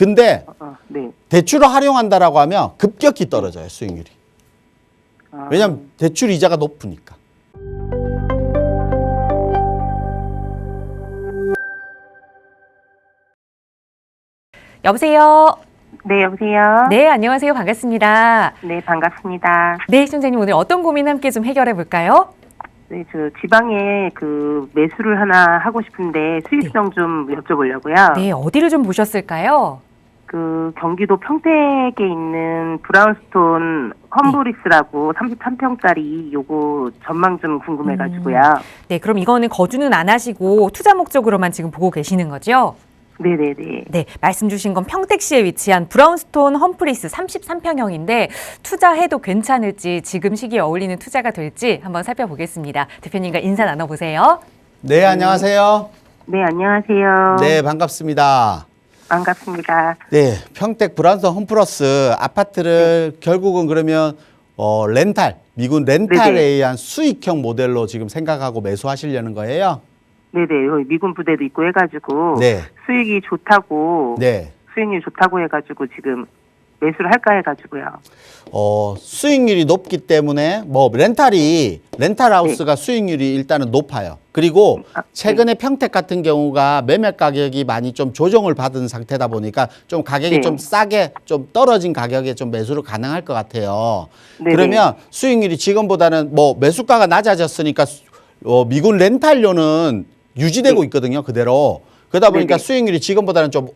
근데 네. 대출을 활용한다라고 하면 급격히 떨어져요, 수익률이. 왜냐하면 대출 이자가 높으니까. 여보세요? 네, 여보세요? 네, 안녕하세요. 반갑습니다. 네, 반갑습니다. 네, 시청자님 오늘 어떤 고민 함께 좀 해결해 볼까요? 네, 저 지방에 그 매수를 하나 하고 싶은데 수익성 좀 여쭤보려고요. 네, 어디를 좀 보셨을까요? 그 경기도 평택에 있는 브라운스톤 험브리스라고 33평짜리 요거 전망 좀 궁금해가지고요. 네, 그럼 이거는 거주는 안 하시고 투자 목적으로만 지금 보고 계시는 거죠? 네네네. 네, 말씀 주신 건 평택시에 위치한 브라운스톤 험프리스 33평형인데 투자해도 괜찮을지 지금 시기에 어울리는 투자가 될지 한번 살펴보겠습니다. 대표님과 인사 나눠보세요. 네, 안녕하세요. 네, 안녕하세요. 네, 반갑습니다. 반갑습니다. 네, 평택 브라운스톤 홈플러스 아파트를 결국은 그러면 렌탈, 미군 렌탈에 네네. 의한 수익형 모델로 지금 생각하고 매수하시려는 거예요? 네네, 여기 미군 부대도 있고 해가지고 네. 수익이 좋다고 네. 수익률 좋다고 해가지고 지금 매수를 할까 해가지고요. 수익률이 높기 때문에 뭐 렌탈 하우스가 수익률이 일단은 높아요. 그리고 최근에 평택 같은 경우가 매매 가격이 많이 좀 조정을 받은 상태다 보니까 좀 가격이 네. 좀 싸게 좀 떨어진 가격에 좀 매수를 가능할 것 같아요. 네네. 그러면 수익률이 지금보다는 뭐 매수가가 낮아졌으니까 미군 렌탈료는 유지되고 있거든요. 그대로. 그러다 보니까 네네. 수익률이 지금보다는 좀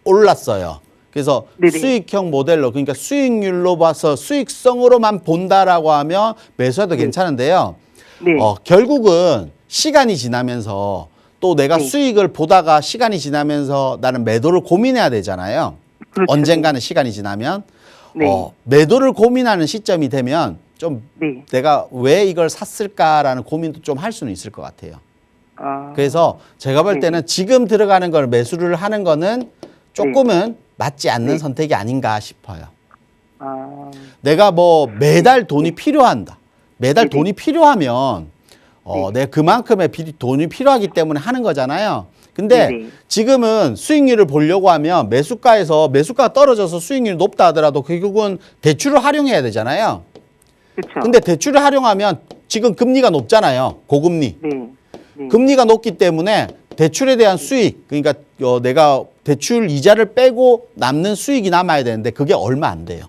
올랐어요. 그래서 네네. 수익형 모델로 그러니까 수익률로 봐서 수익성으로만 본다라고 하면 매수해도 괜찮은데요. 네. 결국은 시간이 지나면서 또 내가 네. 수익을 보다가 시간이 지나면서 나는 매도를 고민해야 되잖아요. 그렇죠. 언젠가는 시간이 지나면 네. 매도를 고민하는 시점이 되면 좀 네. 내가 왜 이걸 샀을까라는 고민도 좀 할 수는 있을 것 같아요. 그래서 제가 볼 네. 때는 지금 들어가는 걸 매수를 하는 거는 조금은 맞지 않는 네. 선택이 아닌가 싶어요. 내가 내가 뭐 매달 돈이 필요한다. 매달 네네. 돈이 필요하면 네. 내가 그만큼의 돈이 필요하기 때문에 하는 거잖아요. 근데 네네. 지금은 수익률을 보려고 하면 매수가가 떨어져서 수익률이 높다 하더라도 결국은 대출을 활용해야 되잖아요. 그렇죠. 근데 대출을 활용하면 지금 금리가 높잖아요. 고금리. 네. 네. 금리가 높기 때문에 대출에 대한 수익, 그러니까 내가 대출 이자를 빼고 남는 수익이 남아야 되는데 그게 얼마 안 돼요.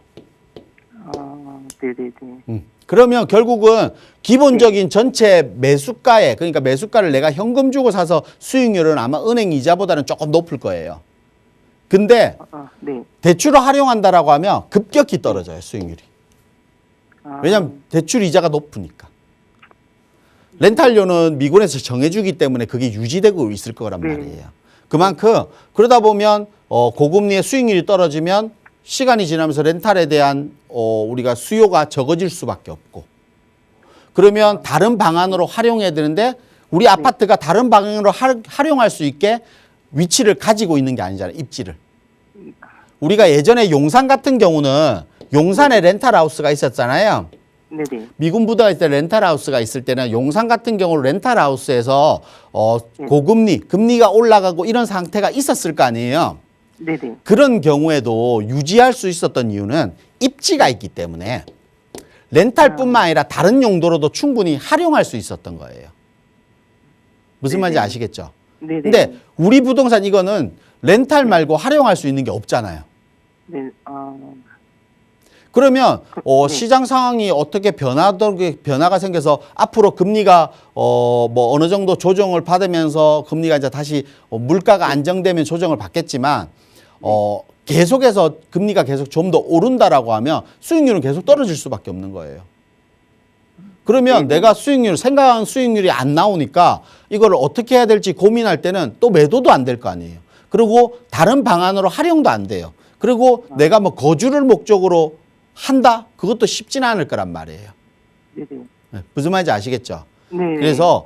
네네네. 그러면 결국은 기본적인 전체 매수가에, 그러니까 매수가를 내가 현금 주고 사서 수익률은 아마 은행 이자보다는 조금 높을 거예요. 근데 네. 대출을 활용한다라고 하면 급격히 떨어져요, 수익률이. 왜냐하면 대출 이자가 높으니까. 렌탈료는 미군에서 정해주기 때문에 그게 유지되고 있을 거란 네. 말이에요. 그만큼 그러다 보면 고금리의 수익률이 떨어지면 시간이 지나면서 렌탈에 대한 우리가 수요가 적어질 수밖에 없고, 그러면 다른 방안으로 활용해야 되는데 우리 아파트가 다른 방향으로 활용할 수 있게 위치를 가지고 있는 게 아니잖아요. 입지를. 우리가 예전에 용산 같은 경우는 용산에 렌탈하우스가 있었잖아요. 네네. 미군 부대가 있을 때 렌탈하우스가 있을 때는 용산 같은 경우는 렌탈하우스에서 고금리, 금리가 올라가고 이런 상태가 있었을 거 아니에요. 네네. 그런 경우에도 유지할 수 있었던 이유는 입지가 있기 때문에 렌탈뿐만 아니라 다른 용도로도 충분히 활용할 수 있었던 거예요. 무슨 말인지 아시겠죠? 네네. 근데 우리 부동산 이거는 렌탈 말고 활용할 수 있는 게 없잖아요. 네. 그러면 네. 시장 상황이 어떻게 변화가 생겨서 앞으로 금리가 뭐 어느 정도 조정을 받으면서 금리가 이제 다시 물가가 안정되면 조정을 받겠지만 계속해서 금리가 계속 좀 더 오른다라고 하면 수익률은 계속 떨어질 수밖에 없는 거예요. 그러면 내가 생각한 수익률이 안 나오니까 이거를 어떻게 해야 될지 고민할 때는 또 매도도 안 될 거 아니에요. 그리고 다른 방안으로 활용도 안 돼요. 그리고 내가 뭐 거주를 목적으로 한다? 그것도 쉽지는 않을 거란 말이에요. 네네. 네, 무슨 말인지 아시겠죠? 네. 그래서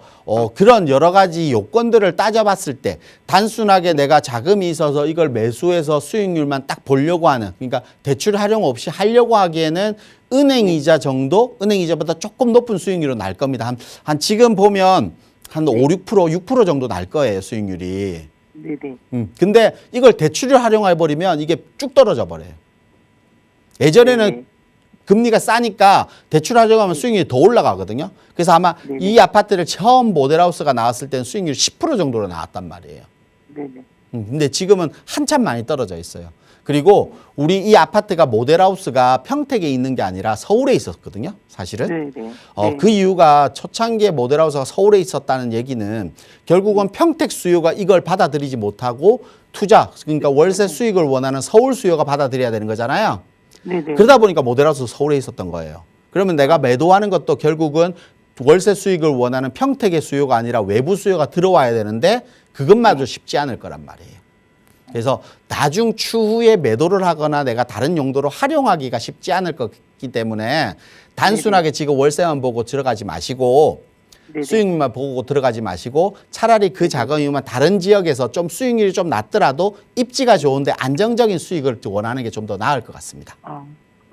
그런 여러 가지 요건들을 따져봤을 때 단순하게 내가 자금이 있어서 이걸 매수해서 수익률만 딱 보려고 하는, 그러니까 대출 활용 없이 하려고 하기에는 은행 이자 정도, 은행 이자보다 조금 높은 수익률로 날 겁니다. 한 지금 보면 한 5, 6% 정도 날 거예요, 수익률이. 네네. 근데 이걸 대출을 활용해 버리면 이게 쭉 떨어져 버려요. 예전에는 네네. 금리가 싸니까 대출 활용하면 수익률이 더 올라가거든요. 그래서 아마 네네. 이 아파트를 처음 모델하우스가 나왔을 때는 수익률이 10% 정도로 나왔단 말이에요. 네네. 근데 지금은 한참 많이 떨어져 있어요. 그리고 우리 이 아파트가 모델하우스가 평택에 있는 게 아니라 서울에 있었거든요. 사실은. 네네. 그 이유가 초창기에 모델하우스가 서울에 있었다는 얘기는 결국은 평택 수요가 이걸 받아들이지 못하고 투자, 그러니까 월세 수익을 원하는 서울 수요가 받아들여야 되는 거잖아요. 네네. 그러다 보니까 모델하우스 서울에 있었던 거예요. 그러면 내가 매도하는 것도 결국은 월세 수익을 원하는 평택의 수요가 아니라 외부 수요가 들어와야 되는데 그것마저 쉽지 않을 거란 말이에요. 그래서 나중 추후에 매도를 하거나 내가 다른 용도로 활용하기가 쉽지 않을 거기 때문에 단순하게 지금 월세만 보고 들어가지 마시고 네네. 수익률만 보고 들어가지 마시고 차라리 그 자금이면 다른 지역에서 좀 수익률이 좀 낮더라도 입지가 좋은데 안정적인 수익을 원하는 게 좀 더 나을 것 같습니다.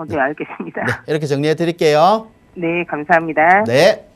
네, 알겠습니다. 네, 이렇게 정리해 드릴게요. 네, 감사합니다. 네.